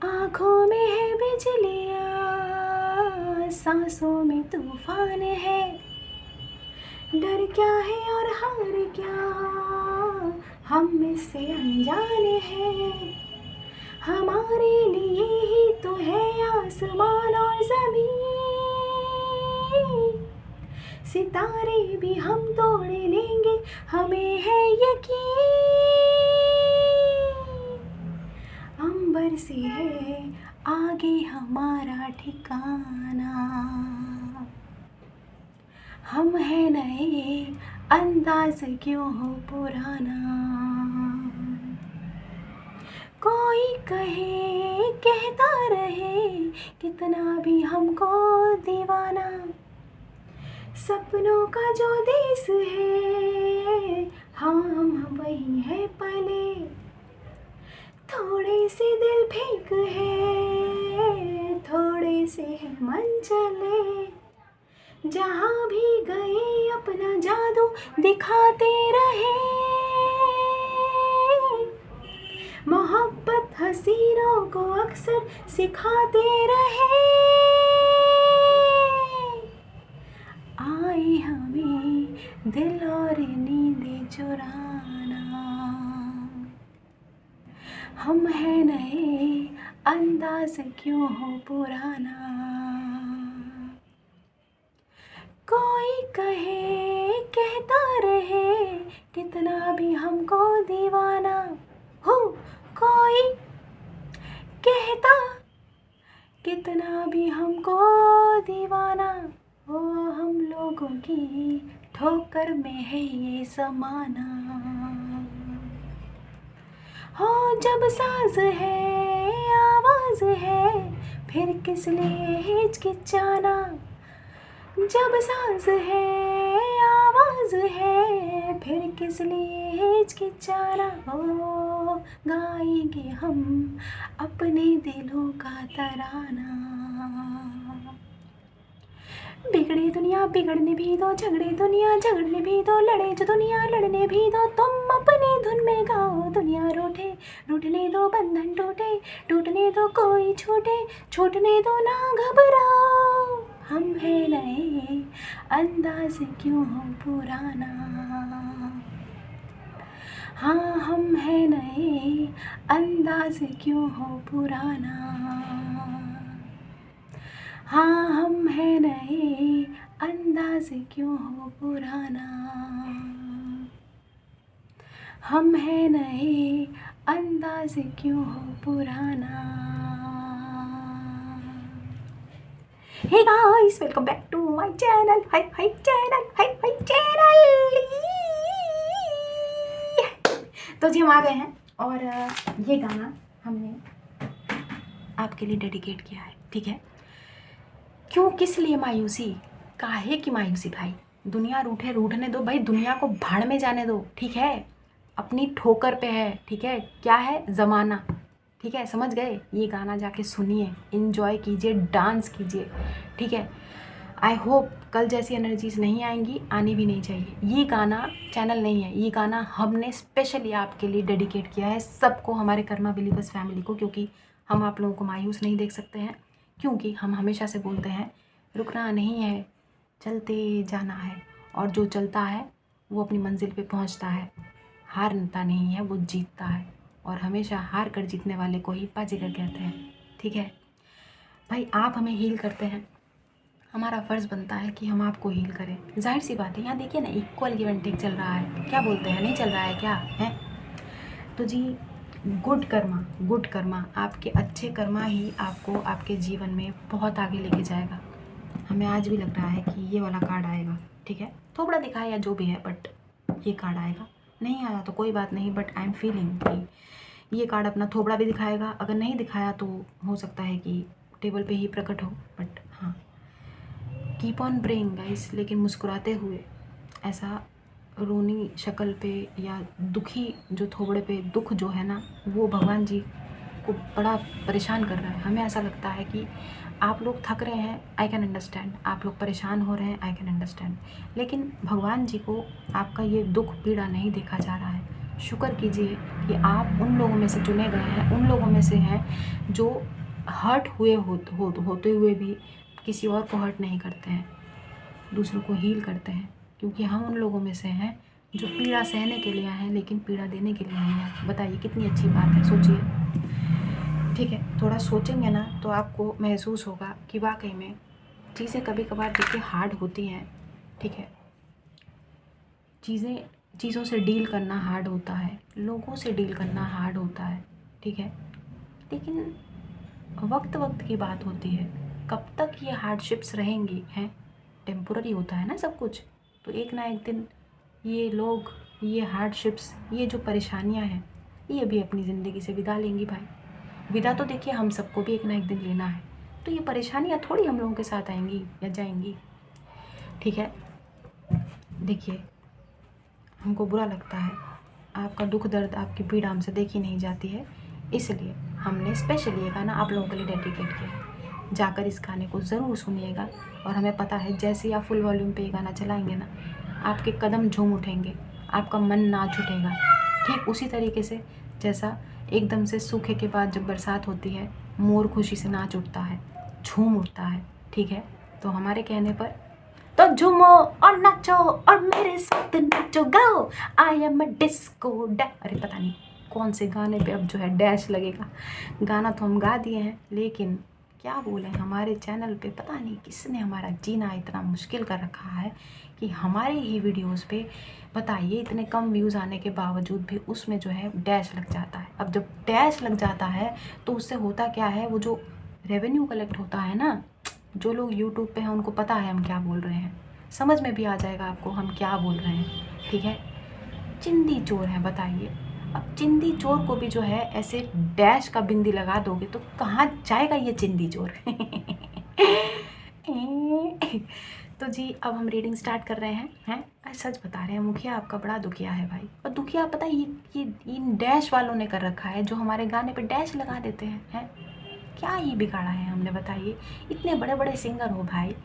आँखों में है बिजलियाँ, सांसों में तूफान है। डर क्या है और हार क्या, हम इससे अनजान हैं। हमारे लिए ही तो है आसमान और ज़मीन। सितारे भी हम तोड़ लेंगे, हमें है यकीन। अंबर से है आगे हमारा ठिकाना। हम है नए, अंदाज क्यों हो पुराना। कोई कहे कहता रहे, कितना भी हमको दीवाना। सपनों का जो देश है, हम वही है पले। थोड़े से दिल फेंक है, थोड़े से है मन चले। जहाँ भी गए अपना जादू दिखाते रहे। मोहब्बत हसीनों को अक्सर सिखाते रहे। आए हमें दिल और नींदें चुराना। हम है नए, अंदाज क्यों हो पुराना। कोई कहे कहता रहे, कितना भी हमको दीवाना हो। कोई कहता कितना भी हमको दीवाना हो। हम लोगों की ठोकर में है ये ज़माना। हो जब साज है आवाज़ है, फिर किस लिए हिचकिचाना। जब सांस है आवाज़ है, फिर किस लिए हिचकिचाना। हो गाएंगे हम अपने दिलों का तराना। बिगड़े दुनिया बिगड़ने भी दो, झगड़े दुनिया झगड़ने भी दो, लड़े जो दुनिया लड़ने भी दो। तुम अपनी धुन में गाओ, दुनिया रूठे रूठने दो, बंधन टूटे टूटने दो, कोई छूटे छूटने दो, ना घबराओ। हम है नए, अंदाज क्यों हो पुराना। हाँ हम है नए, अंदाज क्यों हो पुराना। हाँ हम है नए, अंदाज क्यों हो पुराना। हम है नए, अंदाज क्यों हो पुराना। Hey guys, welcome back to my channel. Hi hi channel, hi hi channel. तो जी हम आ गए हैं और ये गाना हमने आपके लिए डेडिकेट किया है, ठीक है। क्यों, किस लिए मायूसी, काहे की मायूसी भाई। दुनिया रूठे रूठने दो भाई, दुनिया को भाड़ में जाने दो, ठीक है। अपनी ठोकर पे है, ठीक है। क्या है, ज़माना, ठीक है। समझ गए। ये गाना जाके सुनिए, इन्जॉय कीजिए, डांस कीजिए, ठीक है। आई होप कल जैसी एनर्जीज नहीं आएंगी, आनी भी नहीं चाहिए। ये गाना चैनल नहीं है, ये गाना हमने स्पेशली आपके लिए डेडिकेट किया है, सबको, हमारे कर्मा बिलीवर्स फैमिली को। क्योंकि हम आप लोगों को मायूस नहीं देख सकते हैं, क्योंकि हम हमेशा से बोलते हैं रुकना नहीं है, चलते जाना है। और जो चलता है वो अपनी मंजिल पे पहुंचता है। हारता नहीं है, वो जीतता है। और हमेशा हार कर जीतने वाले को ही बाजीगर कहते हैं, ठीक है भाई। आप हमें हील करते हैं, हमारा फ़र्ज़ बनता है कि हम आपको हील करें। जाहिर सी बात है, यहाँ देखिए ना, इक्वल गिव एंड टेक चल रहा है। क्या बोलते हैं, नहीं चल रहा है क्या है। तो जी गुड कर्मा, आपके अच्छे कर्मा ही आपको आपके जीवन में बहुत आगे लेके जाएगा। हमें आज भी लग रहा है कि ये वाला कार्ड आएगा, ठीक है। थोड़ा दिखा है या जो भी है, बट ये कार्ड आएगा। नहीं आया तो कोई बात नहीं, बट आई एम फीलिंग कि ये कार्ड अपना थोबड़ा भी दिखाएगा। अगर नहीं दिखाया तो हो सकता है कि टेबल पे ही प्रकट हो, बट हाँ, कीप ऑन प्रेइंग गाइस। लेकिन मुस्कुराते हुए, ऐसा रोनी शक्ल पे या दुखी जो थोबड़े पे दुख जो है ना, वो भगवान जी को बड़ा परेशान कर रहा है। हमें ऐसा लगता है कि आप लोग थक रहे हैं, आई कैन अंडरस्टैंड। आप लोग परेशान हो रहे हैं, आई कैन अंडरस्टैंड। लेकिन भगवान जी को आपका ये दुख पीड़ा नहीं देखा जा रहा है। शुक्र कीजिए कि आप उन लोगों में से चुने गए हैं, उन लोगों में से हैं जो हर्ट होते हुए भी किसी और को हर्ट नहीं करते हैं, दूसरों को हील करते हैं। क्योंकि हम उन लोगों में से हैं जो पीड़ा सहने के लिए हैं लेकिन पीड़ा देने के लिए नहीं है। बताइए कितनी अच्छी बात है, सोचिए। ठीक है, थोड़ा सोचेंगे ना तो आपको महसूस होगा कि वाकई में चीज़ें कभी कभार देखिए हार्ड होती हैं। ठीक है, चीज़ों से डील करना हार्ड होता है, लोगों से डील करना हार्ड होता है। ठीक है, लेकिन वक्त वक्त की बात होती है। कब तक ये हार्डशिप्स रहेंगी हैं, टेम्पोररी होता है ना सब कुछ। तो एक ना एक दिन ये लोग, ये हार्डशिप्स, ये जो परेशानियां हैं, ये भी अपनी ज़िंदगी से विदा लेंगी भाई। विदा तो देखिए हम सबको भी एक ना एक दिन लेना है, तो ये परेशानियां थोड़ी हम लोगों के साथ आएंगी या जाएंगी। ठीक है, देखिए हमको बुरा लगता है, आपका दुख दर्द, आपकी पीड़ा हमसे देखी नहीं जाती है, इसलिए हमने स्पेशली ये गाना आप लोगों के लिए डेडिकेट किया है। जाकर इस गाने को ज़रूर सुनिएगा। और हमें पता है जैसे ही आप फुल वॉल्यूम पे ये गाना चलाएंगे ना, आपके कदम झूम उठेंगे, आपका मन नाच उठेगा। ठीक उसी तरीके से जैसा एकदम से सूखे के बाद जब बरसात होती है, मोर खुशी से नाच उठता है, झूम उठता है। ठीक है, तो हमारे कहने पर तो झूमो और नाचो और मेरे साथ नाचो, गाओ I am a disco dash. अरे पता नहीं कौन से गाने पे अब जो है डैश लगेगा। गाना तो हम गा दिए हैं, लेकिन क्या बोलें, हमारे चैनल पे पता नहीं किसने हमारा जीना इतना मुश्किल कर रखा है कि हमारे ही वीडियोस पे बताइए इतने कम व्यूज़ आने के बावजूद भी उसमें जो है डैश लग जाता है। अब जब डैश लग जाता है तो उससे होता क्या है, वो जो रेवेन्यू कलेक्ट होता है ना, जो लोग यूट्यूब पे हैं उनको पता है हम क्या बोल रहे हैं, समझ में भी आ जाएगा आपको हम क्या बोल रहे हैं। ठीक है, चिंदी चोर है, बताइए। अब चिंदी चोर को भी जो है ऐसे डैश का बिंदी लगा दोगे तो कहाँ जाएगा ये चिंदी चोर। तो जी अब हम रीडिंग स्टार्ट कर रहे हैं। सच बता रहे हैं, मुखिया आपका बड़ा दुखिया है भाई। और दुखिया पता है ये इन डैश वालों ने कर रखा है, जो हमारे गाने पे डैश लगा देते हैं। क्या ही बिगाड़ा है हमने, बताइए। इतने बड़े बड़े सिंगर हो भाई,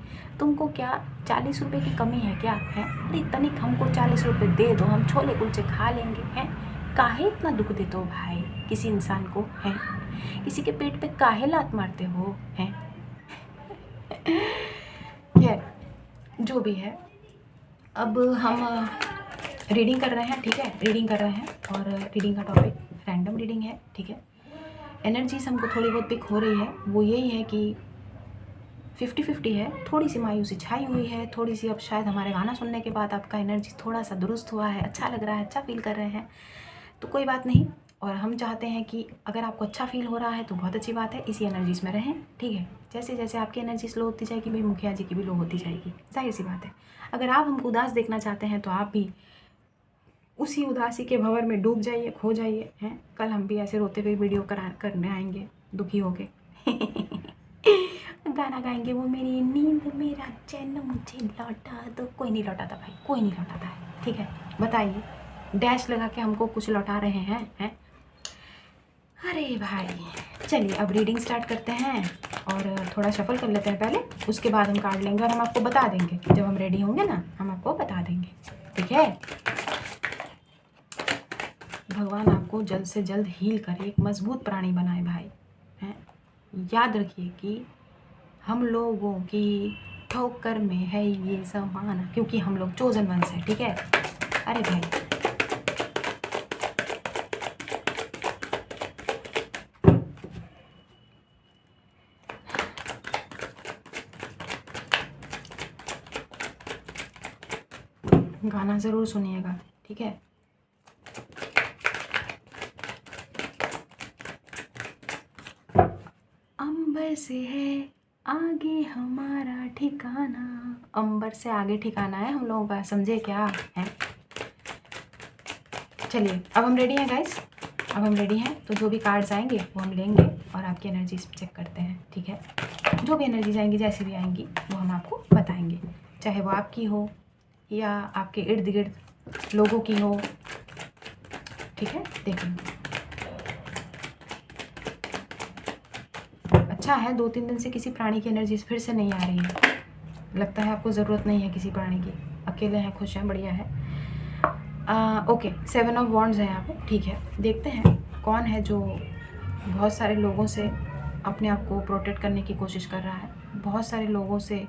तुमको क्या 40 रुपये की कमी है क्या है? अरे तनिक हमको 40 रुपये दे दो, हम छोले कुलचे खा लेंगे हैं। काहे इतना दुख देते हो भाई किसी इंसान को, है किसी के पेट पे काहे लात मारते हो हैं? खैर जो भी है, अब हम रीडिंग कर रहे हैं। ठीक है, रीडिंग कर रहे हैं और रीडिंग का टॉपिक रैंडम रीडिंग है। ठीक है, एनर्जीज हमको थोड़ी बहुत पिक हो रही है, वो यही है कि 50-50 है। थोड़ी सी मायूसी छाई हुई है, थोड़ी सी अब शायद हमारे गाना सुनने के बाद आपका एनर्जी थोड़ा सा दुरुस्त हुआ है, अच्छा लग रहा है, अच्छा फील कर रहे हैं, तो कोई बात नहीं। और हम चाहते हैं कि अगर आपको अच्छा फील हो रहा है तो बहुत अच्छी बात है, इसी एनर्जीज में रहें। ठीक है, जैसे जैसे आपकी एनर्जी स्लो होती जाएगी भाई, मुखिया जी की भी लो होती जाएगी, जाहिर सी बात है। अगर आप हमको उदास देखना चाहते हैं तो आप भी उसी उदासी के भंवर में डूब जाइए, खो जाइए हैं। कल हम भी ऐसे रोते हुए वीडियो करने आएंगे दुखी होके। गाना गाएंगे, वो मेरी नींद मेरा चैन मुझे लौटा दो। कोई नहीं लौटाता भाई, कोई नहीं लौटाता है। ठीक है, बताइए डैश लगा के हमको कुछ लौटा रहे हैं। अरे भाई चलिए अब रीडिंग स्टार्ट करते हैं और थोड़ा शफल कर लेते हैं पहले, उसके बाद हम कार्ड लेंगे और हम आपको बता देंगे, जब हम रेडी होंगे ना हम आपको बता देंगे। ठीक है, भगवान आपको जल्द से जल्द हील करे, एक मजबूत प्राणी बनाए भाई हैं। याद रखिए कि हम लोगों की ठोकर में है ये ज़माना, क्योंकि हम लोग चोजन वंस है। ठीक है, अरे भाई गाना ज़रूर सुनिएगा। ठीक है, अंबर से है आगे हमारा ठिकाना, अंबर से आगे ठिकाना है हम लोगों का, समझे क्या है? चलिए अब हम रेडी हैं गाइस, अब हम रेडी हैं, तो जो भी कार्ड्स आएंगे वो हम लेंगे और आपकी एनर्जीज चेक करते हैं। ठीक है, जो भी एनर्जीज आएंगी, जैसी भी आएंगी, वो हम आपको बताएंगे, चाहे वो आपकी हो या आपके इर्द गिर्द लोगों की हो। ठीक है, देखिए अच्छा है, 2-3 दिन से किसी प्राणी की एनर्जीज फिर से नहीं आ रही है, लगता है आपको ज़रूरत नहीं है किसी प्राणी की, अकेले हैं, खुश हैं, बढ़िया है। ओके, 7 ऑफ वॉन्ड्स है यहाँ पे, ठीक है। देखते हैं कौन है जो बहुत सारे लोगों से अपने आप को प्रोटेक्ट करने की कोशिश कर रहा है, बहुत सारे लोगों से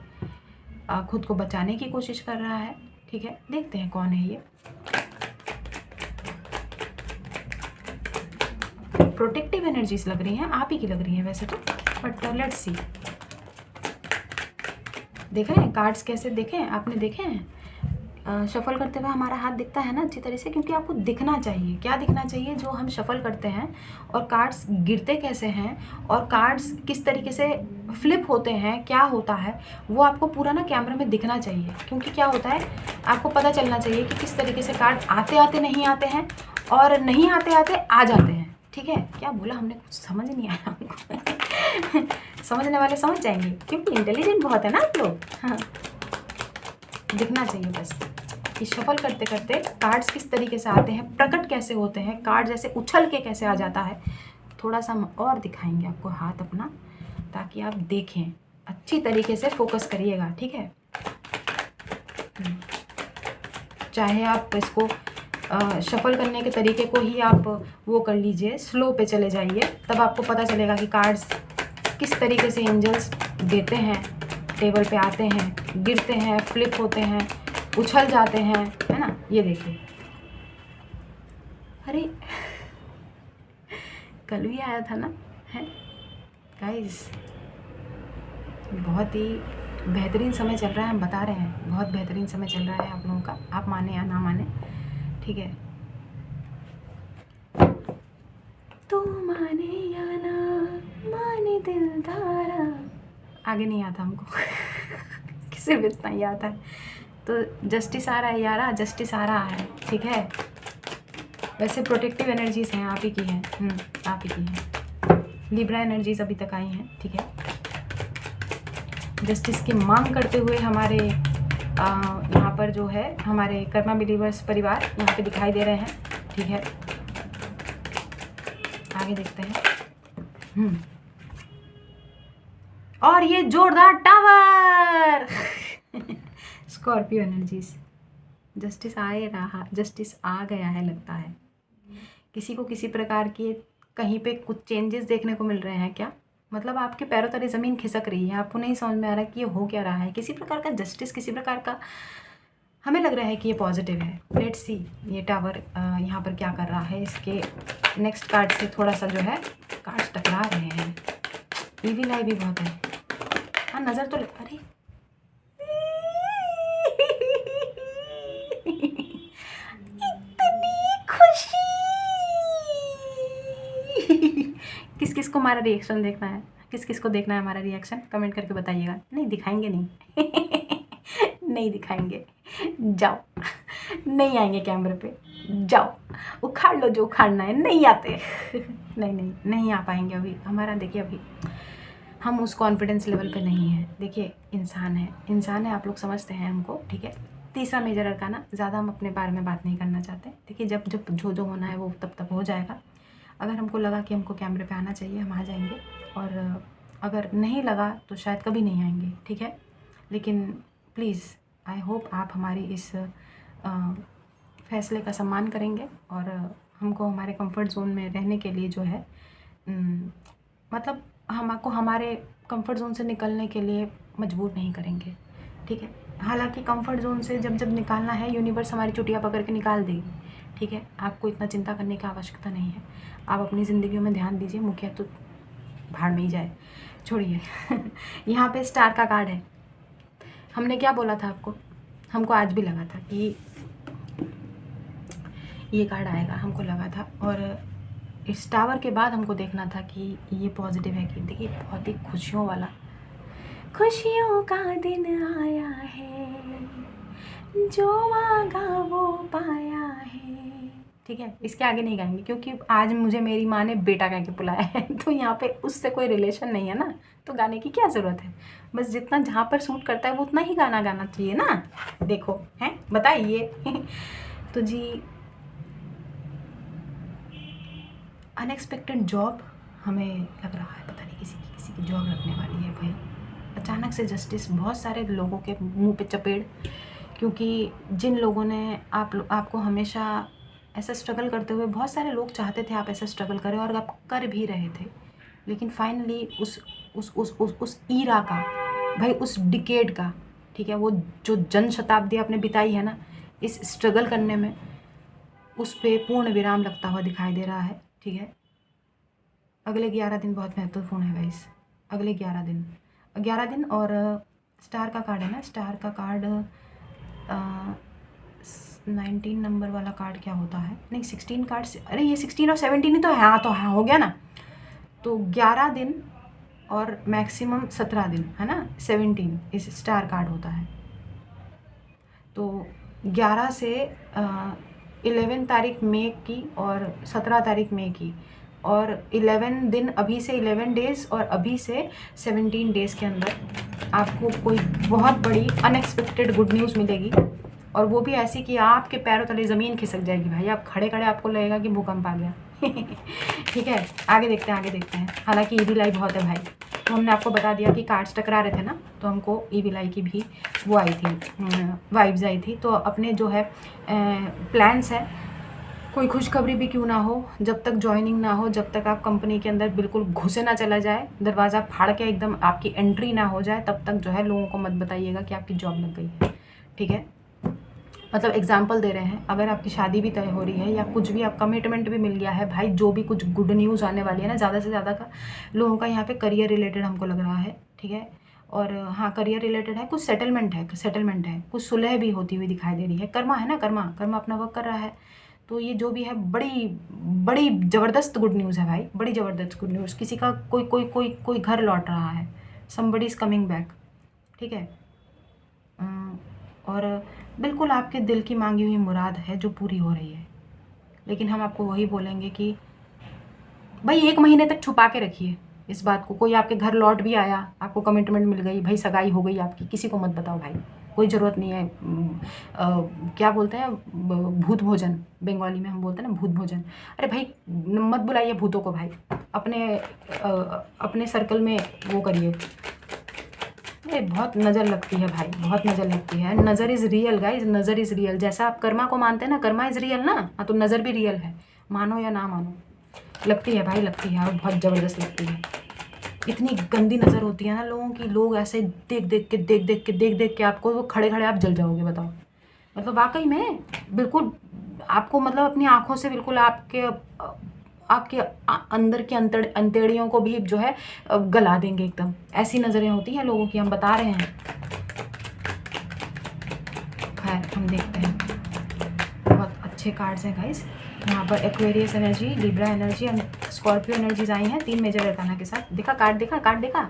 खुद को बचाने की कोशिश कर रहा है, ठीक है। देखते हैं कौन है ये। प्रोटेक्टिव एनर्जीज लग रही हैं, आप ही की लग रही हैं वैसे तो, बट लेट्स सी। देख रहे हैं कार्ड्स कैसे देखे हैं आपने, देखे हैं शफल करते हुए हमारा हाथ दिखता है ना अच्छी तरह से, क्योंकि आपको दिखना चाहिए। क्या दिखना चाहिए? जो हम शफल करते हैं और कार्ड्स गिरते कैसे हैं और कार्ड्स किस तरीके से फ्लिप होते हैं, क्या होता है, वो आपको पूरा ना कैमरे में दिखना चाहिए। क्योंकि क्या होता है, आपको पता चलना चाहिए कि किस तरीके से कार्ड आते आते नहीं आते हैं और नहीं आते आते आ जाते हैं, ठीक है। क्या बोला हमने, कुछ समझ नहीं आया हमको समझने वाले समझ जाएंगे, क्योंकि इंटेलिजेंट बहुत है ना आप लोग। हाँ, दिखना चाहिए बस कि शफल करते करते कार्ड्स किस तरीके से आते हैं, प्रकट कैसे होते हैं, कार्ड जैसे उछल के कैसे आ जाता है। थोड़ा सा हम और दिखाएंगे आपको हाथ अपना, ताकि आप देखें अच्छी तरीके से, फोकस करिएगा, ठीक है। चाहे आप इसको शफल करने के तरीके को ही आप वो कर लीजिए, स्लो पे चले जाइए, तब आपको पता चलेगा कि कार्ड्स किस तरीके से एंजल्स देते हैं, टेबल पे आते हैं, गिरते हैं, फ्लिप होते हैं, उछल जाते हैं, है ना। ये देखिए, अरे कल भी आया था ना, है गाइस। बहुत ही बेहतरीन समय चल रहा है, हम बता रहे हैं, बहुत बेहतरीन समय चल रहा है आप लोगों का, आप माने या ना माने, ठीक है। तो माने या ना माने दिलदारा, आगे नहीं आता हमको किसे भी इतना ही आता है। तो जस्टिस आ रहा है यारा, जस्टिस आ रहा है, ठीक है। वैसे प्रोटेक्टिव एनर्जीज हैं, आप ही की हैं, आप ही की हैं। लिब्रा एनर्जीज अभी तक आई हैं, ठीक है। जस्टिस की मांग करते हुए हमारे यहाँ पर जो है हमारे कर्मा बिलीवर्स परिवार यहाँ पे दिखाई दे रहे हैं, ठीक है। आगे देखते हैं। और ये जोरदार टावर स्कॉर्पियो एनर्जीज, जस्टिस आ रहा, जस्टिस आ गया है लगता है। किसी को किसी प्रकार की कहीं पे कुछ चेंजेस देखने को मिल रहे हैं क्या, मतलब आपके पैरों तले ज़मीन खिसक रही है, आपको नहीं समझ में आ रहा कि ये हो क्या रहा है। किसी प्रकार का जस्टिस, किसी प्रकार का हमें लग रहा है कि ये पॉजिटिव है। लेट्स सी ये टावर यहाँ पर क्या कर रहा है। इसके नेक्स्ट कार्ड से थोड़ा सा जो है कार्ड्स टकरा रहे हैं, ईविल आई भी बहुत है। हाँ, नज़र तो अरे इतनी खुशी किस किस को हमारा रिएक्शन देखना है, किस किस को देखना है हमारा रिएक्शन, कमेंट करके बताइएगा। नहीं दिखाएंगे, नहीं नहीं दिखाएंगे, जाओ नहीं आएंगे कैमरे पे, जाओ उखाड़ लो जो उखाड़ना है, नहीं आते नहीं नहीं नहीं आ पाएंगे अभी हमारा। देखिए अभी हम उस कॉन्फिडेंस लेवल पे नहीं है। देखिए इंसान है, इंसान है, आप लोग समझते हैं हमको, ठीक है। तीसरा मेजर अरकाना, ज़्यादा हम अपने बारे में बात नहीं करना चाहते। देखिए जब जब जो होना है वो तब तब हो जाएगा। अगर हमको लगा कि हमको कैमरे पे आना चाहिए, हम आ जाएंगे, और अगर नहीं लगा तो शायद कभी नहीं आएंगे, ठीक है। लेकिन प्लीज़ आई होप आप हमारी इस फैसले का सम्मान करेंगे और हमको हमारे कंफर्ट ज़ोन में रहने के लिए जो है मतलब हमको हमारे कंफर्ट ज़ोन से निकलने के लिए मजबूर नहीं करेंगे, ठीक है। हालांकि कंफर्ट ज़ोन से जब जब निकालना है यूनिवर्स हमारी चुटिया पकड़ के निकाल देगी, ठीक है। आपको इतना चिंता करने की आवश्यकता नहीं है। आप अपनी ज़िंदगी में ध्यान दीजिए, मुखिया तो भाड़ में ही जाए, छोड़िए यहाँ पे स्टार का कार्ड है। हमने क्या बोला था आपको, हमको आज भी लगा था कि ये कार्ड आएगा, हमको लगा था। और इस टावर के बाद हमको देखना था कि ये पॉजिटिव है कि देखिए बहुत ही खुशियों वाला, खुशियों का दिन आया है, जो मांगा वो पाया है, ठीक है। इसके आगे नहीं गाएंगे क्योंकि आज मुझे मेरी माँ ने बेटा कह के बुलाया है तो यहाँ पे उससे कोई रिलेशन नहीं है ना, तो गाने की क्या ज़रूरत है। बस जितना जहाँ पर सूट करता है वो उतना ही गाना गाना चाहिए ना। देखो हैं, बताइए तो जी अनएक्सपेक्टेड जॉब हमें लग रहा है, पता नहीं किसी की जॉब लगने वाली है भाई। अचानक से जस्टिस, बहुत सारे लोगों के मुंह पे चपेड़, क्योंकि जिन लोगों ने आपको हमेशा ऐसा स्ट्रगल करते हुए, बहुत सारे लोग चाहते थे आप ऐसा स्ट्रगल करें और आप कर भी रहे थे, लेकिन फाइनली उस ईरा का, भाई उस डिकेड का, ठीक है, वो जो जन शताब्दी आपने बिताई है ना इस स्ट्रगल करने में, उस पे पूर्ण विराम लगता हुआ दिखाई दे रहा है। ठीक है, अगले 11 दिन बहुत महत्वपूर्ण है गाइस। अगले 11 दिन और स्टार का कार्ड है ना, स्टार का कार्ड 19 नंबर वाला कार्ड क्या होता है, नहीं 16 कार्ड से, अरे ये 16 और 17 ही तो है। हाँ तो हाँ हो गया ना, तो 11 दिन और मैक्सिमम 17 दिन है ना, 17 इस स्टार कार्ड होता है। तो 11 से 11 तारीख मई की और 17 तारीख मई की, और 11 दिन अभी से 11 डेज़ और अभी से 17 डेज़ के अंदर आपको कोई बहुत बड़ी अनएक्सपेक्टेड गुड न्यूज़ मिलेगी, और वो भी ऐसी कि आपके पैरों तले ज़मीन खिसक जाएगी भाई। आप खड़े खड़े आपको लगेगा कि भूकंप आ गया। ठीक है, आगे देखते हैं। हालांकि ईवी लाई बहुत है भाई, तो हमने आपको बता दिया कि कार्ड्स टकरा रहे थे ना, तो हमको ईवी लाई की भी वो आई थी, वाइब्स आई थी। तो अपने जो है प्लान्स है, कोई खुशखबरी भी क्यों ना हो, जब तक ज्वाइनिंग ना हो, जब तक आप कंपनी के अंदर बिल्कुल घुसे ना चला जाए, दरवाज़ा फाड़ के एकदम आपकी एंट्री ना हो जाए, तब तक जो है लोगों को मत बताइएगा कि आपकी जॉब लग गई है। ठीक है, मतलब एग्जाम्पल दे रहे हैं, अगर आपकी शादी भी तय हो रही है या कुछ भी आप कमिटमेंट भी मिल गया है भाई, जो भी कुछ गुड न्यूज़ आने वाली है ना, ज़्यादा से ज़्यादा का लोगों का यहाँ पे करियर रिलेटेड हमको लग रहा है। ठीक है, और हाँ करियर रिलेटेड है, कुछ सेटलमेंट है, कुछ सुलह भी होती हुई दिखाई दे रही है। कर्मा है ना, कर्मा अपना वर्क कर रहा है। तो ये जो भी है बड़ी बड़ी ज़बरदस्त गुड न्यूज़ है भाई, बड़ी ज़बरदस्त गुड न्यूज़। किसी का कोई घर लौट रहा है, समबडी इज़ कमिंग बैक। ठीक है, और बिल्कुल आपके दिल की मांगी हुई मुराद है जो पूरी हो रही है। लेकिन हम आपको वही बोलेंगे कि भाई 1 महीने तक छुपा के रखिए इस बात को। कोई आपके घर लौट भी आया, आपको कमिटमेंट मिल गई, भाई सगाई हो गई आपकी, किसी को मत बताओ भाई, कोई ज़रूरत नहीं है। क्या बोलते हैं, भूत भोजन, बंगाली में हम बोलते हैं ना भूत भोजन। अरे भाई मत बुलाइए भूतों को भाई, अपने सर्कल में वो करिए। ये बहुत नज़र लगती है भाई, बहुत नज़र लगती है। नज़र इज़ रियल गाइज, नज़र इज़ रियल। जैसा आप कर्मा को मानते हैं ना, कर्मा इज़ रियल ना, हाँ तो नज़र भी रियल है, मानो या ना मानो, लगती है भाई, लगती है, और बहुत ज़बरदस्त लगती है। इतनी गंदी नज़र होती है ना लोगों की, लोग ऐसे देख के आपको, वो खड़े खड़े आप जल जाओगे बताओ। मतलब वाकई में बिल्कुल आपको, मतलब अपनी आँखों से बिल्कुल आपके अंदर की अंतड़ियों को भी जो है गला देंगे एकदम। ऐसी नज़रें होती हैं लोगों की, हम बता रहे हैं। खैर हम देखते हैं, बहुत अच्छे कार्ड्स हैं गाइस। यहाँ पर Aquarius energy, Libra energy and Scorpio energies आई हैं 3 मेजर अरकाना के साथ। देखा कार्ड देखा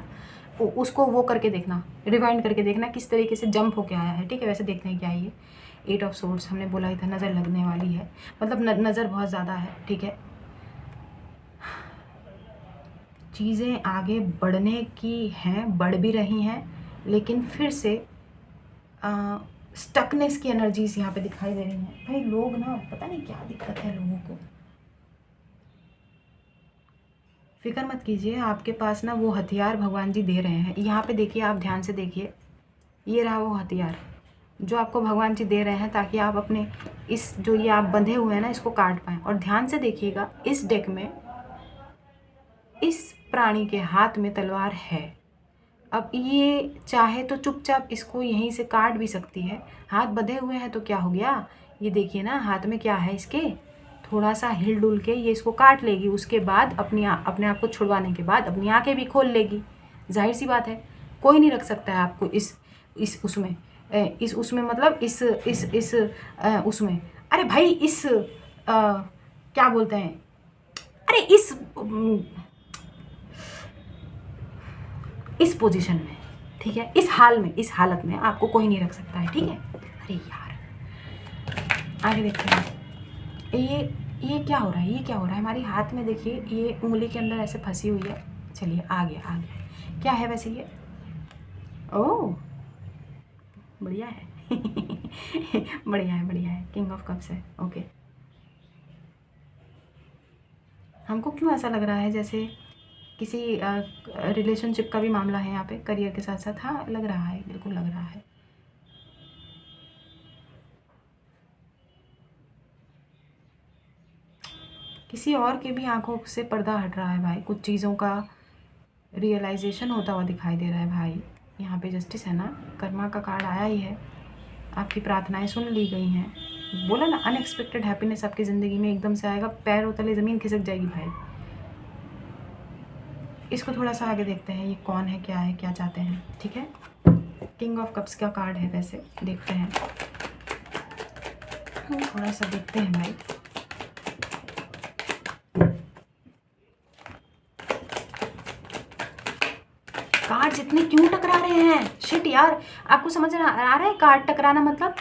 उसको वो करके देखना, रिवाइंड करके देखना किस तरीके से जंप होके आया है। ठीक है, वैसे देखते हैं क्या है ये 8 ऑफ सोर्ड्स। हमने बोला ही था नज़र लगने वाली है, मतलब नज़र बहुत ज़्यादा है। ठीक है, चीज़ें आगे बढ़ने की हैं, बढ़ भी रही हैं, लेकिन फिर से स्टकनेस की एनर्जीज यहाँ पे दिखाई दे रही हैं। भाई लोग ना, पता नहीं क्या दिक्कत है लोगों को। फिक्र मत कीजिए, आपके पास ना वो हथियार भगवान जी दे रहे हैं। यहाँ पे देखिए, आप ध्यान से देखिए, ये रहा वो हथियार जो आपको भगवान जी दे रहे हैं, ताकि आप अपने इस जो ये आप बंधे हुए हैं ना, इसको काट पाएँ। और ध्यान से देखिएगा, इस डेक में इस प्राणी के हाथ में तलवार है। अब ये चाहे तो चुपचाप इसको यहीं से काट भी सकती है, हाथ बंधे हुए हैं तो क्या हो गया। ये देखिए ना, हाथ में क्या है इसके, थोड़ा सा हिल डुल के ये इसको काट लेगी। उसके बाद अपने आप को छुड़वाने के बाद अपनी आंखें भी खोल लेगी। जाहिर सी बात है, कोई नहीं रख सकता है आपको इस उसमें मतलब इस उसमें, अरे भाई क्या बोलते हैं, अरे इस पोजीशन में, ठीक है, इस हालत में आपको कोई नहीं रख सकता है। ठीक है, अरे यार आगे देखते हैं, ये क्या हो रहा है हमारे हाथ में। देखिए ये उंगली के अंदर ऐसे फंसी हुई है। चलिए आगे क्या है वैसे ये, ओह बढ़िया है। बढ़िया है, किंग ऑफ कप्स है। ओके, हमको क्यों ऐसा लग रहा है जैसे किसी रिलेशनशिप का भी मामला है यहाँ पे, करियर के साथ साथ। हाँ लग रहा है, बिल्कुल लग रहा है। किसी और के भी आंखों से पर्दा हट रहा है भाई, कुछ चीज़ों का रियलाइजेशन होता हुआ दिखाई दे रहा है भाई। यहाँ पे जस्टिस है ना, कर्मा का कार्ड आया ही है, आपकी प्रार्थनाएं सुन ली गई हैं। बोला ना, अनएक्सपेक्टेड हैप्पीनेस आपकी ज़िंदगी में एकदम से आएगा, पैरों तले ज़मीन खिसक जाएगी भाई। इसको थोड़ा सा आगे देखते हैं, ये कौन है, क्या चाहते हैं, ठीक है। किंग ऑफ कप्स का कार्ड है, वैसे देखते हैं, थोड़ा सा देखते हैं भाई। कार्ड्स इतने क्यों टकरा रहे हैं, शिट यार। आपको समझ आ रहा है कार्ड टकराना मतलब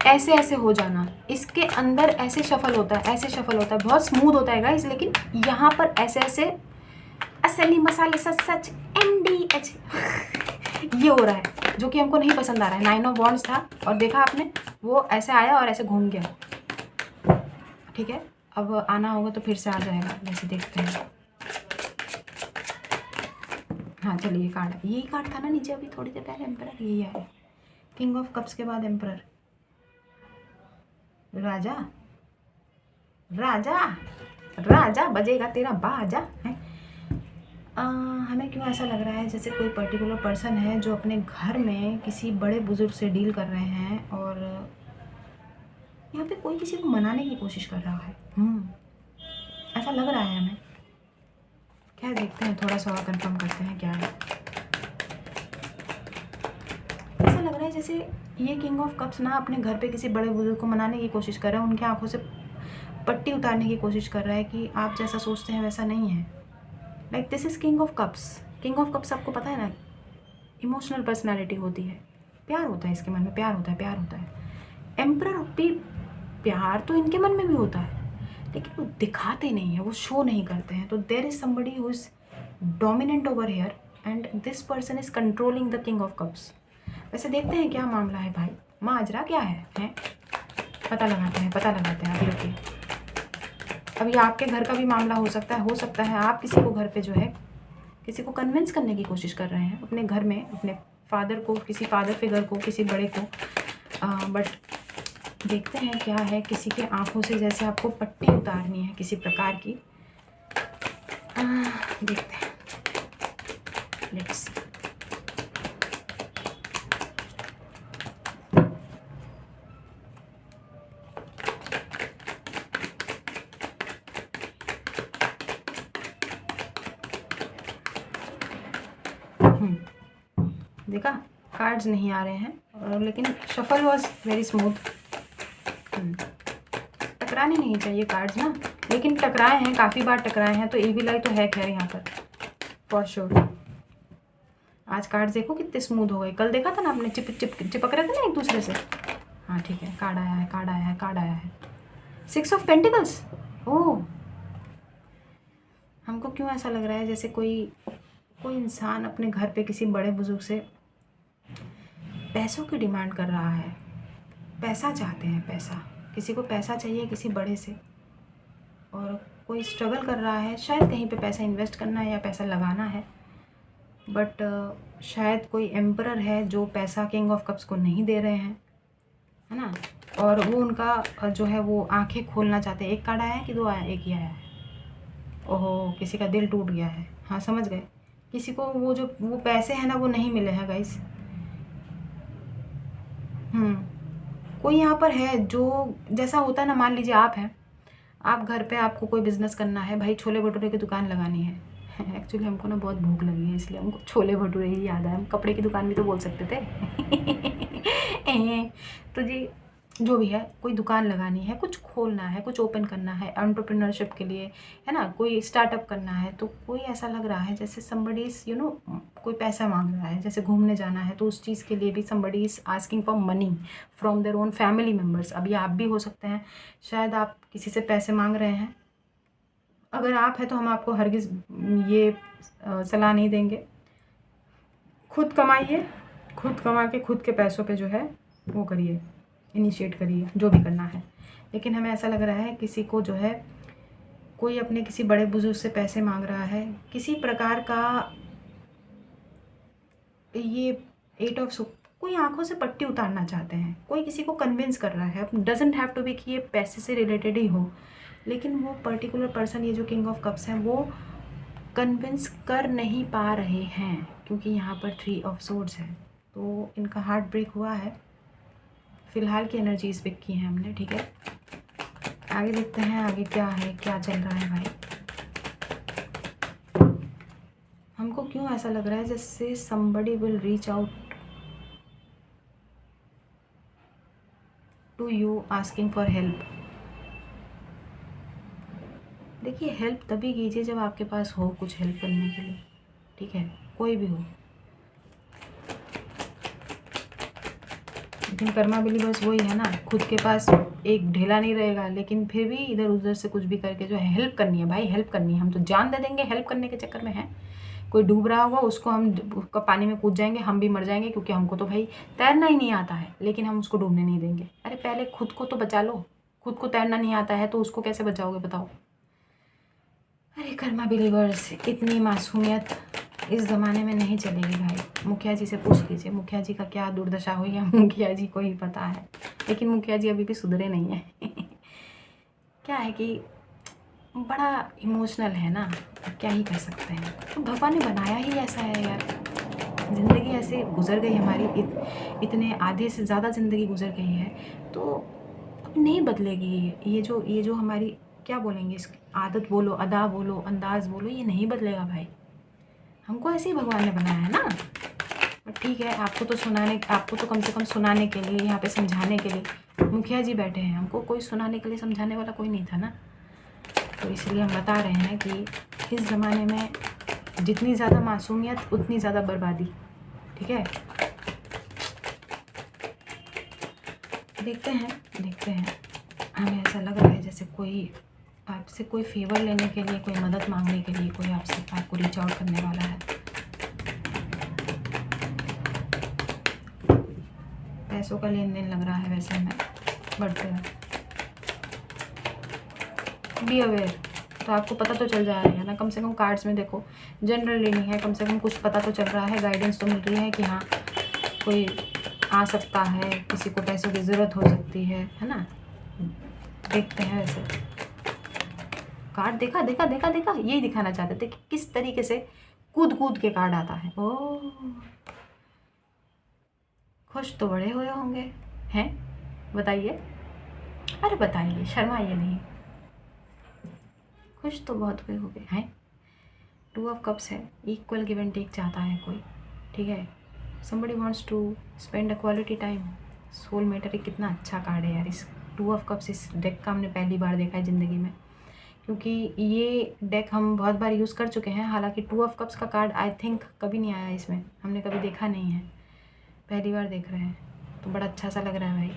ऐसे ऐसे हो जाना, इसके अंदर ऐसे शफल होता है, ऐसे शफल होता है, बहुत स्मूथ होता है गाइस, लेकिन यहाँ पर ऐसे ऐसे असली मसाले सच सच MDH ये हो रहा है, जो कि हमको नहीं पसंद आ रहा है। 9 ऑफ वॉन्ड्स था और देखा आपने, वो ऐसे आया और ऐसे घूम गया, ठीक है। अब आना होगा तो फिर से आ जाएगा, वैसे देखते हैं। हाँ चलिए, कार्ड यही कार्ड था ना नीचे अभी थोड़ी देर पहले, एम्परर यही है। किंग ऑफ कप्स के बाद एम्परर, राजा राजा राजा बजेगा तेरा बाजा है। हमें क्यों ऐसा लग रहा है जैसे कोई पर्टिकुलर पर्सन है जो अपने घर में किसी बड़े बुजुर्ग से डील कर रहे हैं, और यहाँ पे कोई किसी को मनाने की कोशिश कर रहा है। ऐसा लग रहा है हमें। क्या देखते हैं, थोड़ा सा और कंफर्म करते हैं क्या है। ऐसा लग रहा है जैसे ये किंग ऑफ कप्स ना अपने घर पे किसी बड़े बुजुर्ग को मनाने की कोशिश कर रहा है, उनकी आंखों से पट्टी उतारने की कोशिश कर रहा है कि आप जैसा सोचते हैं वैसा नहीं है। Like this is king of cups. King of cups आपको पता है ना, इमोशनल पर्सनालिटी होती है, प्यार होता है इसके मन में, प्यार होता है, प्यार होता है। एम्परर भी, प्यार तो इनके मन में भी होता है, लेकिन वो दिखाते नहीं है, वो शो नहीं करते हैं। तो there is somebody who is dominant over here and this person is controlling the king of cups. वैसे देखते हैं क्या मामला है भाई, माजरा क्या है, हैं? पता लगाते हैं अभी रुकिए। अभी आपके घर का भी मामला हो सकता है आप किसी को घर पे जो है किसी को कन्विंस करने की कोशिश कर रहे हैं अपने घर में, अपने फादर को, किसी फादर फिगर को, किसी बड़े को। बट देखते हैं क्या है, किसी के आंखों से जैसे आपको पट्टी उतारनी है किसी प्रकार की। देखते हैं, लेट्स सी। देखा, कार्ड्स नहीं आ रहे हैं, और लेकिन शफल वॉज वेरी स्मूथ। टकराने नहीं चाहिए कार्ड्स ना, लेकिन टकराए हैं, काफ़ी बार टकराए हैं, तो इविल आई तो है खैर यहाँ पर फॉर श्योर। आज कार्ड्स देखो कितने स्मूथ हो गए, कल देखा था ना आपने चिपक रहे थे ना एक दूसरे से। हाँ ठीक है, कार्ड आया है 6 ऑफ पेंटिकल्स। ओह, हमको क्यों ऐसा लग रहा है जैसे कोई इंसान अपने घर पे किसी बड़े बुजुर्ग से पैसों की डिमांड कर रहा है, पैसा चाहते हैं, पैसा, किसी को पैसा चाहिए किसी बड़े से, और कोई स्ट्रगल कर रहा है, शायद कहीं पे पैसा इन्वेस्ट करना है या पैसा लगाना है, बट शायद कोई एम्परर है जो पैसा किंग ऑफ कप्स को नहीं दे रहे हैं, है ना, और वो उनका जो है वो आंखें खोलना चाहते हैं। एक कार्ड आया है कि 2 आया, एक ही आया है। ओहो, किसी का दिल टूट गया है। हाँ समझ गए, किसी को वो पैसे हैं ना वो नहीं मिले हैं गाइस। कोई यहाँ पर है जो जैसा होता है ना, मान लीजिए आप हैं, आप घर पे, आपको कोई बिज़नेस करना है भाई, छोले भटूरे की दुकान लगानी है। एक्चुअली हमको ना बहुत भूख लगी है, इसलिए हमको छोले भटूरे ही याद आया, हम कपड़े की दुकान भी तो बोल सकते थे। तो जी जो भी है, कोई दुकान लगानी है, कुछ खोलना है, कुछ ओपन करना है एंटरप्रेन्योरशिप के लिए, है ना, कोई स्टार्टअप करना है, तो कोई ऐसा लग रहा है जैसे समबडी इज़ कोई पैसा मांग रहा है, जैसे घूमने जाना है तो उस चीज़ के लिए भी somebody is asking for money from their own family members. अभी आप भी हो सकते हैं, शायद आप किसी से पैसे मांग रहे हैं। अगर आप हैं तो हम आपको हरगिज़ ये सलाह नहीं देंगे, खुद कमाइए, खुद कमा के खुद के पैसों पे जो है वो करिए, इनिशिएट करिए जो भी करना है। लेकिन हमें ऐसा लग रहा है किसी को जो है, कोई अपने किसी बड़े बुजुर्ग से पैसे मांग रहा है, किसी प्रकार का ये 8 ऑफ सूप, कोई आंखों से पट्टी उतारना चाहते हैं, कोई किसी को कन्विंस कर रहा है। डजंट हैव टू बी कि ये पैसे से रिलेटेड ही हो, लेकिन वो पर्टिकुलर पर्सन, ये जो किंग ऑफ कप्स हैं, वो कन्विंस कर नहीं पा रहे हैं क्योंकि यहाँ पर 3 ऑफ सोर्ड्स है। तो इनका हार्ट ब्रेक हुआ है। फ़िलहाल की एनर्जीज पिक की हैं हमने, ठीक है। आगे देखते हैं आगे क्या है, क्या चल रहा है भाई। हमको क्यों ऐसा लग रहा है जैसे somebody will reach out to you asking for help। देखिए, हेल्प तभी कीजिए जब आपके पास हो कुछ हेल्प करने के लिए, ठीक है, कोई भी हो। लेकिन कर्मा बिलीवर्स वही है ना, खुद के पास एक ढेला नहीं रहेगा, लेकिन फिर भी इधर उधर से कुछ भी करके जो है हेल्प करनी है भाई, हेल्प करनी है। हम तो जान दे देंगे हेल्प करने के चक्कर में हैं। कोई डूब रहा होगा उसको हम उसका पानी में कूद जाएंगे, हम भी मर जाएंगे, क्योंकि हमको तो भाई तैरना ही नहीं आता है, लेकिन हम उसको डूबने नहीं देंगे। अरे पहले खुद को तो बचा लो। खुद को तैरना नहीं आता है तो उसको कैसे बचाओगे बताओ। अरे कर्मा बिलीवर्स, इतनी मासूमियत इस ज़माने में नहीं चलेगी भाई। मुखिया जी से पूछ लीजिए, मुखिया जी का क्या दुर्दशा हुई है, मुखिया जी को ही पता है। लेकिन मुखिया जी अभी भी सुधरे नहीं है। क्या है कि बड़ा इमोशनल है ना, क्या ही कर सकते हैं। तो भगवान ने बनाया ही ऐसा है यार। ज़िंदगी ऐसे गुजर गई हमारी, इतने आधे से ज़्यादा ज़िंदगी गुजर गई है, तो अब नहीं बदलेगी। ये जो हमारी क्या बोलेंगे, इस आदत बोलो, अदा बोलो, अंदाज़ बोलो, ये नहीं बदलेगा भाई। हमको ऐसे ही भगवान ने बनाया है ना। बट ठीक है, आपको तो कम से कम सुनाने के लिए, यहाँ पे समझाने के लिए मुखिया जी बैठे हैं। हमको कोई सुनाने के लिए, समझाने वाला कोई नहीं था ना। तो इसलिए हम बता रहे हैं कि इस ज़माने में जितनी ज़्यादा मासूमियत उतनी ज़्यादा बर्बादी, ठीक है। देखते हैं हमें ऐसा लग रहा है जैसे कोई आपसे कोई फेवर लेने के लिए, कोई मदद मांगने के लिए कोई आपको रीच आउट करने वाला है। पैसों का लेन देन लग रहा है वैसे हमें, बट बी अवेयर। तो आपको पता तो चल जाएगा ना, कम से कम कार्ड्स में देखो, जनरल रीडिंग है, कम से कम कुछ पता तो चल रहा है, गाइडेंस तो मिल रही है कि हाँ कोई आ सकता है, किसी को पैसों की ज़रूरत हो सकती है ना। देखते हैं वैसे कार्ड, देखा, यही दिखाना चाहते थे कि किस तरीके से कूद के कार्ड आता है। ओह, खुश तो बड़े हुए होंगे हैं, बताइए। अरे बताइए, शर्माइए नहीं, खुश तो बहुत हुए होंगे हैं। 2 ऑफ कप्स है, इक्वल गिव एंड टेक चाहता है कोई, ठीक है। somebody wants to spend a quality time। Soulmate एक कितना अच्छा कार्ड है यार। इस 2 ऑफ कप्स इस डेक का हमने पहली बार देखा है ज़िंदगी में, क्योंकि ये डेक हम बहुत बार यूज़ कर चुके हैं। हालांकि 2 ऑफ कप्स का कार्ड आई थिंक कभी नहीं आया इसमें, हमने कभी देखा नहीं है, पहली बार देख रहे हैं। तो बड़ा अच्छा सा लग रहा है भाई।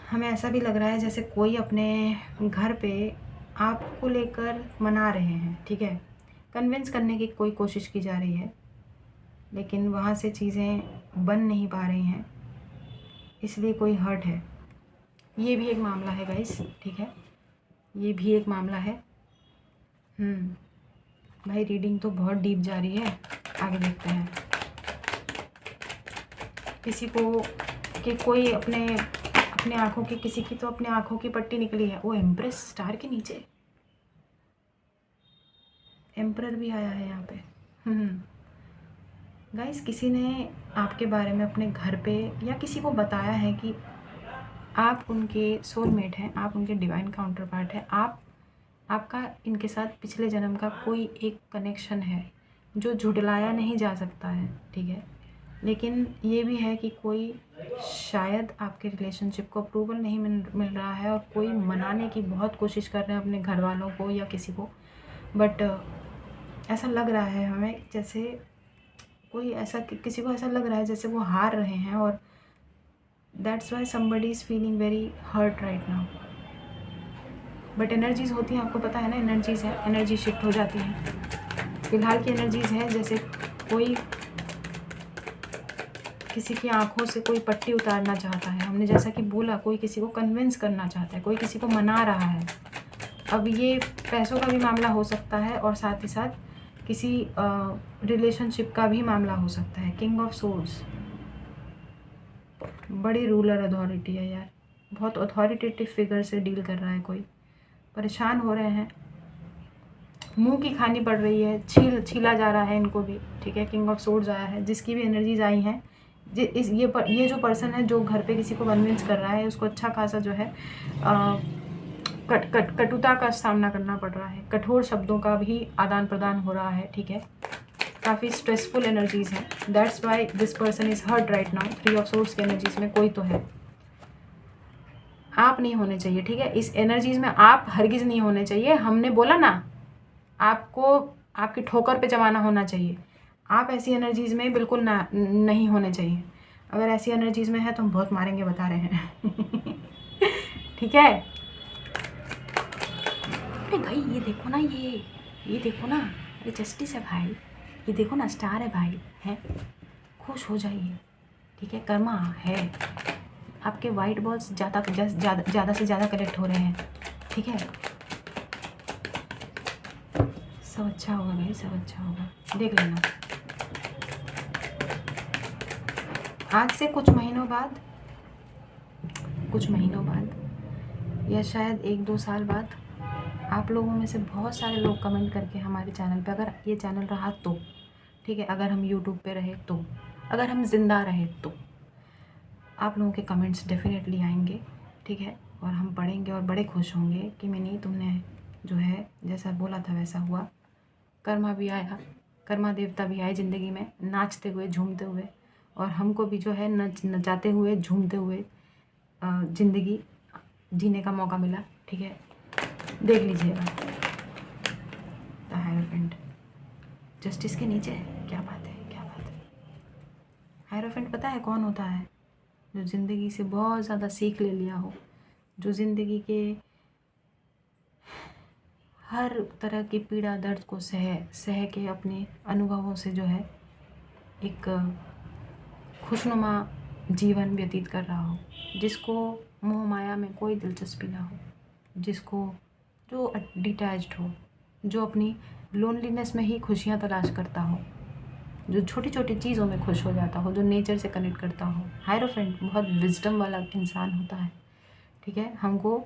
हमें ऐसा भी लग रहा है जैसे कोई अपने घर पे आपको लेकर मना रहे हैं, ठीक है। कन्विंस करने की कोई कोशिश की जा रही है, लेकिन वहाँ से चीज़ें बन नहीं पा रही हैं, इसलिए कोई हर्ट है। ये भी एक मामला है गाइस, ठीक है, ये भी एक मामला है। भाई रीडिंग तो बहुत डीप जा रही है, आगे देखते हैं। किसी को कि कोई अपने आँखों की, किसी की तो अपने आँखों की पट्टी निकली है। वो एम्प्रेस स्टार के नीचे एम्परर भी आया है यहाँ पे। गाइस, किसी ने आपके बारे में अपने घर पे या किसी को बताया है कि आप उनके सोलमेट हैं, आप उनके डिवाइन काउंटर पार्ट है, आपका इनके साथ पिछले जन्म का कोई एक कनेक्शन है जो झुठलाया नहीं जा सकता है, ठीक है। लेकिन ये भी है कि कोई शायद आपके रिलेशनशिप को अप्रूवल नहीं मिल रहा है, और कोई मनाने की बहुत कोशिश कर रहे हैं अपने घर वालों को या किसी को, बट ऐसा लग रहा है हमें जैसे किसी को ऐसा लग रहा है जैसे वो हार रहे हैं, और that's why somebody is feeling very hurt right now. But energies होती हैं, आपको पता है ना, एनर्जीज़ है, एनर्जी शिफ्ट हो जाती हैं। फ़िलहाल की एनर्जीज़ है जैसे कोई किसी की आंखों से कोई पट्टी उतारना चाहता है। हमने जैसा कि बोला, कोई किसी को कन्विंस करना चाहता है, कोई किसी को मना रहा है। अब ये पैसों का भी मामला हो सकता है, और साथ ही साथ किसी रिलेशनशिप का भी मामला हो सकता है। किंग ऑफ सोर्ड्स बड़ी रूलर अथॉरिटी है यार, बहुत अथॉरिटेटिव फिगर से डील कर रहा है कोई, परेशान हो रहे हैं, मुंह की खानी पड़ रही है, छीला जा रहा है इनको भी, ठीक है। किंग ऑफ सोर्ड्स आया है, जिसकी भी एनर्जीज आई हैं, ये जो पर्सन है जो घर पे किसी को कन्विंस कर रहा है, उसको अच्छा खासा जो है कटुता का सामना करना पड़ रहा है, कठोर शब्दों का भी आदान प्रदान हो रहा है, ठीक है। काफ़ी स्ट्रेसफुल एनर्जीज हैं, that's why this person is hurt right now. 3 of swords की एनर्जीज में कोई तो है, आप नहीं होने चाहिए, ठीक है। इस एनर्जीज में आप हरगिज़ नहीं होने चाहिए। हमने बोला ना, आपको आपकी ठोकर पे जमाना होना चाहिए। आप ऐसी एनर्जीज में बिल्कुल ना नहीं होने चाहिए। अगर ऐसी एनर्जीज में है तो हम बहुत मारेंगे, बता रहे हैं। ठीक है। अरे भाई ये देखो ना, ये देखो ना, ये जस्टिस है भाई, ये देखो ना, स्टार है भाई, है। खुश हो जाइए, ठीक है। कर्मा है, आपके वाइट बॉल्स ज़्यादा से ज़्यादा कलेक्ट हो रहे हैं, ठीक है। सब अच्छा होगा भाई, सब अच्छा होगा, देख लेना। आज से कुछ महीनों बाद या शायद 1-2 साल बाद आप लोगों में से बहुत सारे लोग कमेंट करके हमारे चैनल पे, अगर ये चैनल रहा तो, ठीक है, अगर हम यूट्यूब पे रहे तो, अगर हम ज़िंदा रहे तो, आप लोगों के कमेंट्स डेफिनेटली आएंगे, ठीक है। और हम पढ़ेंगे और बड़े खुश होंगे कि मिनी तुमने जो है जैसा बोला था वैसा हुआ। कर्मा भी आया, कर्मा देवता भी आए ज़िंदगी में, नाचते हुए, झूमते हुए, और हमको भी जो है नचाते हुए, झूमते हुए ज़िंदगी जीने का मौका मिला, ठीक है। देख लीजिएगा द हायरोफेंट जस्टिस के नीचे, क्या बात है, क्या बात है। हायरोफेंट पता है कौन होता है? जो ज़िंदगी से बहुत ज़्यादा सीख ले लिया हो, जो ज़िंदगी के हर तरह की पीड़ा दर्द को सह के अपने अनुभवों से जो है एक खुशनुमा जीवन व्यतीत कर रहा हो, जिसको मोह माया में कोई दिलचस्पी ना हो, जो डिटैच्ड हो, जो अपनी लोनलीनेस में ही खुशियाँ तलाश करता हो, जो छोटी छोटी चीज़ों में खुश हो जाता हो, जो नेचर से कनेक्ट करता हो। हायरोफेंट बहुत विजडम वाला इंसान होता है, ठीक है। हमको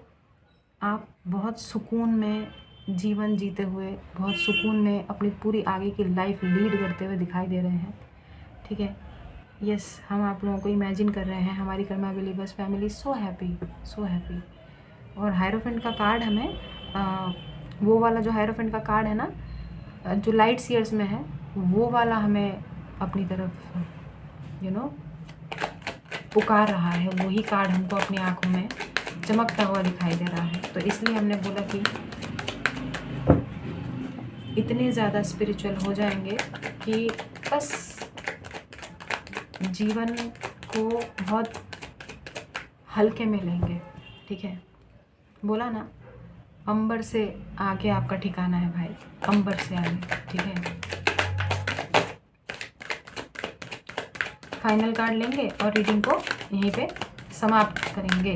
आप बहुत सुकून में जीवन जीते हुए, बहुत सुकून में अपनी पूरी आगे की लाइफ लीड करते हुए दिखाई दे रहे हैं, ठीक है। यस, हम आप लोगों को इमेजिन कर रहे हैं, हमारी Karma believers family so happy, so happy. और हायरोफेंट का कार्ड हमें वो वाला जो हायरोफेंट का कार्ड है ना, जो लाइट सीयर्स में है, वो वाला हमें अपनी तरफ पुकार रहा है। वही कार्ड हमको अपनी आंखों में चमकता हुआ दिखाई दे रहा है। तो इसलिए हमने बोला कि इतने ज़्यादा स्पिरिचुअल हो जाएंगे कि बस जीवन को बहुत हल्के में लेंगे, ठीक है। बोला ना, अंबर से आगे आपका ठिकाना है भाई, अंबर से आगे, ठीक है। फाइनल कार्ड लेंगे और रीडिंग को यहीं पे समाप्त करेंगे।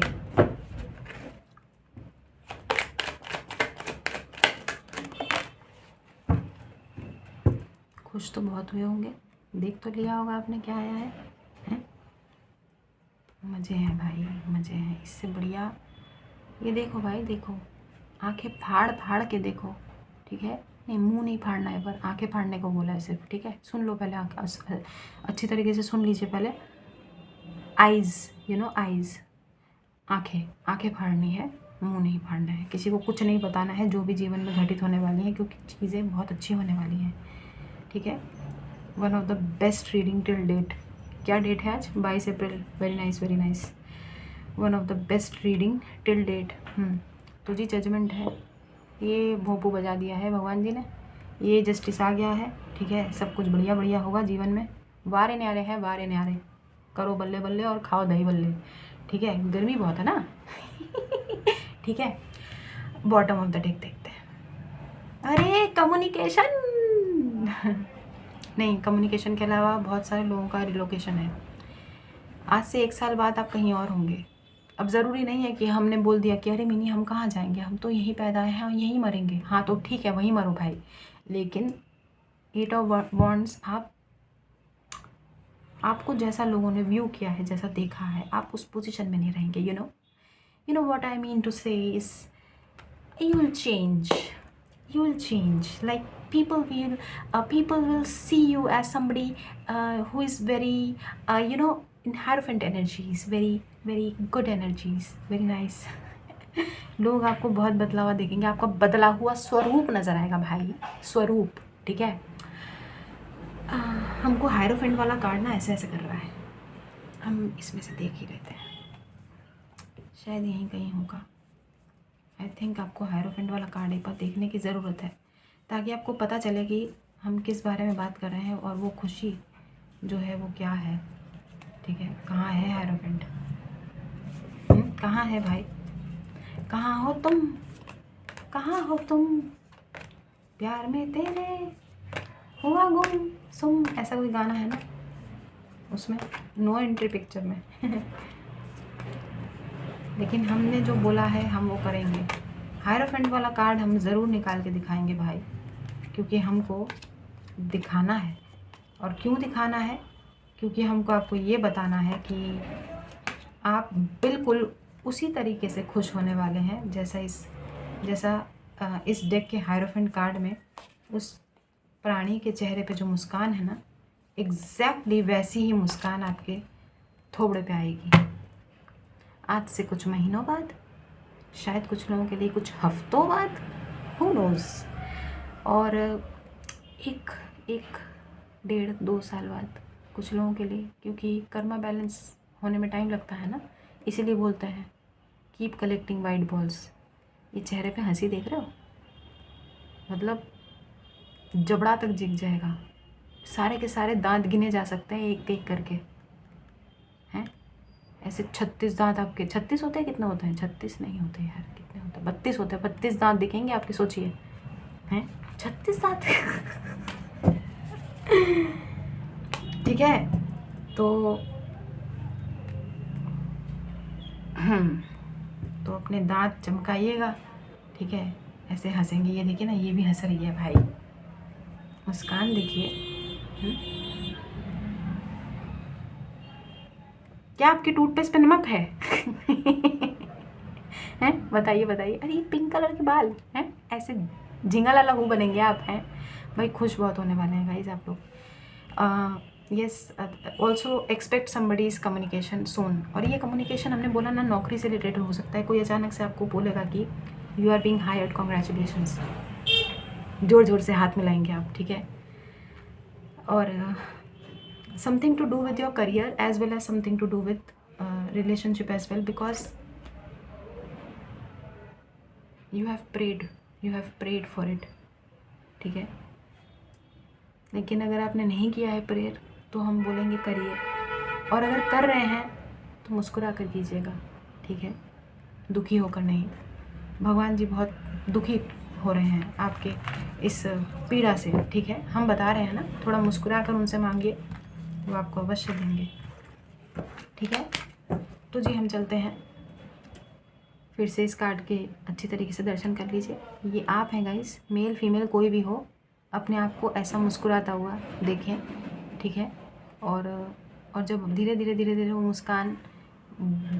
खुश तो बहुत हुए होंगे, देख तो लिया होगा आपने क्या आया है, हैं? मज़े हैं भाई, मज़े हैं। इससे बढ़िया ये देखो भाई, देखो, आंखें फाड़ फाड़ के देखो, ठीक है। नहीं, मुंह नहीं फाड़ना है, पर आंखें फाड़ने को बोला है सिर्फ, ठीक है। सुन लो पहले, अच्छी तरीके से सुन लीजिए पहले। आइज़, आइज़, आंखें फाड़नी है, मुंह नहीं फाड़ना है। किसी को कुछ नहीं बताना है जो भी जीवन में घटित होने वाली है, क्योंकि चीज़ें बहुत अच्छी होने वाली हैं, ठीक है। One of the best reading till date. क्या डेट है आज? 22 April. Very nice, very nice. One of the best reading till date. तो जी जजमेंट है, ये भोंपू बजा दिया है भगवान जी ने, ये जस्टिस आ गया है, ठीक है। सब कुछ बढ़िया बढ़िया होगा जीवन में। वारे न्यारे हैं, वारे न्यारे, करो बल्ले बल्ले और खाओ दही बल्ले, ठीक है। गर्मी बहुत है ना। ठीक है। बॉटम ऑफ द डेक देखते हैं। अरे कम्युनिकेशन नहीं, कम्युनिकेशन के अलावा बहुत सारे लोगों का रिलोकेशन है। आज से 1 साल बाद आप कहीं और होंगे। अब ज़रूरी नहीं है कि हमने बोल दिया कि अरे मिनी हम कहाँ जाएंगे, हम तो यहीं पैदा हैं और यहीं मरेंगे। हाँ तो ठीक है, वहीं मरो भाई, लेकिन 8 ऑफ वॉन्ड्स, आपको जैसा लोगों ने व्यू किया है, जैसा देखा है, आप उस पोजीशन में नहीं रहेंगे, You know what I mean to say is, you will change. You will change. Like people will see you as somebody who is very in Hierophant energies, very very good energies, very nice. लोग आपको बहुत बदला हुआ देखेंगे, आपका बदला हुआ स्वरूप नजर आएगा भाई, स्वरूप। ठीक है, हमको हायरोफेंट वाला कार्ड ना ऐसे ऐसे कर रहा है, हम इसमें से देख ही लेते हैं, शायद यहीं कहीं होगा। आई थिंक आपको हायरोफेंट वाला कार्ड एक बार देखने की ज़रूरत है, ताकि आपको पता चले कि हम किस बारे में बात कर रहे हैं और वो खुशी जो है वो क्या है। ठीक है, कहाँ है हायरोफेंट? कहाँ है भाई? कहाँ हो तुम? कहाँ हो तुम? प्यार में तेरे हुआ गुम सुम, ऐसा कोई गाना है ना उसमें, नो एंट्री पिक्चर में। लेकिन हमने जो बोला है हम वो करेंगे। हायरोफेंट वाला कार्ड हम ज़रूर निकाल के दिखाएंगे भाई, क्योंकि हमको दिखाना है। और क्यों दिखाना है? क्योंकि हमको आपको ये बताना है कि आप बिल्कुल उसी तरीके से खुश होने वाले हैं जैसा इस डेक के हायरोफेंट कार्ड में उस प्राणी के चेहरे पे जो मुस्कान है ना, एग्जैक्टली वैसी ही मुस्कान आपके थोबड़े पे आएगी। आज से कुछ महीनों बाद, शायद कुछ लोगों के लिए कुछ हफ्तों बाद, हु नोज़, और एक 1.5-2 साल बाद कुछ लोगों के लिए, क्योंकि कर्मा बैलेंस होने में टाइम लगता है ना, इसीलिए बोलते हैं कीप कलेक्टिंग वाइट बॉल्स। ये चेहरे पे हंसी देख रहे हो, मतलब जबड़ा तक जिग जाएगा, सारे के सारे दांत गिने जा सकते हैं एक एक करके, हैं ऐसे 36 दांत आपके। 36 होते हैं? कितने होते हैं? 36 नहीं होते यार, कितने होते हैं? 32 होते हैं। 32 दांत दिखेंगे आपके, सोचिए, हैं 36 दांत। ठीक है, तो अपने दांत चमकाइएगा। ठीक है, ऐसे हंसेंगे। ये देखिए ना, ये भी हंस रही है भाई, मुस्कान देखिए। क्या आपके टूथपेस्ट पे नमक है? हैं, बताइए बताइए। अरे ये पिंक कलर के बाल हैं, ऐसे झिंगा लाला हूँ बनेंगे आप, हैं भाई। खुश बहुत होने वाले हैं गाइज आप लोग। Yes, also expect somebody's communication soon. और ये कम्युनिकेशन हमने बोला ना, नौकरी से रिलेटेड हो सकता है। कोई अचानक से आपको बोलेगा कि you are being hired, congratulations, जोर जोर से हाथ मिलाएंगे आप। ठीक है, और something to do with your career as well as something to do with relationship as well, because you have prayed for it. ठीक है, लेकिन अगर आपने नहीं किया है प्रेयर तो हम बोलेंगे करिए, और अगर कर रहे हैं तो मुस्कुरा कर कीजिएगा। ठीक है, दुखी होकर नहीं। भगवान जी बहुत दुखी हो रहे हैं आपके इस पीड़ा से। ठीक है, हम बता रहे हैं ना, थोड़ा मुस्कुरा कर उनसे मांगिए, वो आपको अवश्य देंगे। ठीक है, तो जी हम चलते हैं। फिर से इस कार्ड के अच्छी तरीके से दर्शन कर लीजिए। ये आप हैं गाइस, मेल फीमेल कोई भी हो, अपने आप को ऐसा मुस्कुराता हुआ देखें। ठीक है, और जब धीरे धीरे वो मुस्कान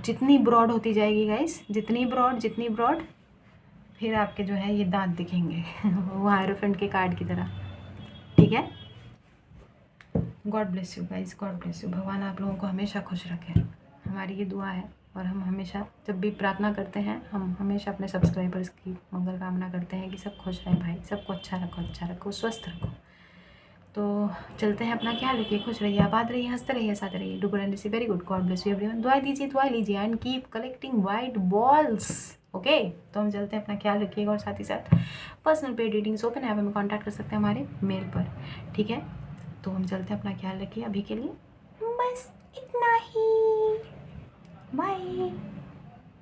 जितनी ब्रॉड होती जाएगी गाइस, जितनी ब्रॉड, फिर आपके जो है ये दांत दिखेंगे। वो हायरोफेंट के कार्ड की तरह। ठीक है, God bless you guys, God bless you. भगवान आप लोगों को हमेशा खुश रखें, हमारी ये दुआ है। और हम हमेशा जब भी प्रार्थना करते हैं, हम हमेशा अपने सब्सक्राइबर्स की मंगल कामना करते हैं कि सब खुश रहें भाई, सबको अच्छा रखो, स्वस्थ रखो। तो चलते हैं, अपना ख्याल रखिए, खुश रहिए, आबाद रहिए, हंसते रहिए, साथ रहिए। Do good and receive very good, God bless you everyone. दुआ लीजिए and keep collecting white balls. Okay, तो हम चलते हैं, अपना ख्याल रखिएगा, और साथ ही साथ पर्सनल पेड रीडिंग्स ओपन है, आप हमें कॉन्टैक्ट कर सकते हैं हमारे मेल पर। ठीक है, तो हम चलते हैं, अपना ख्याल रखिए। अभी के लिए बस इतना ही, बाय।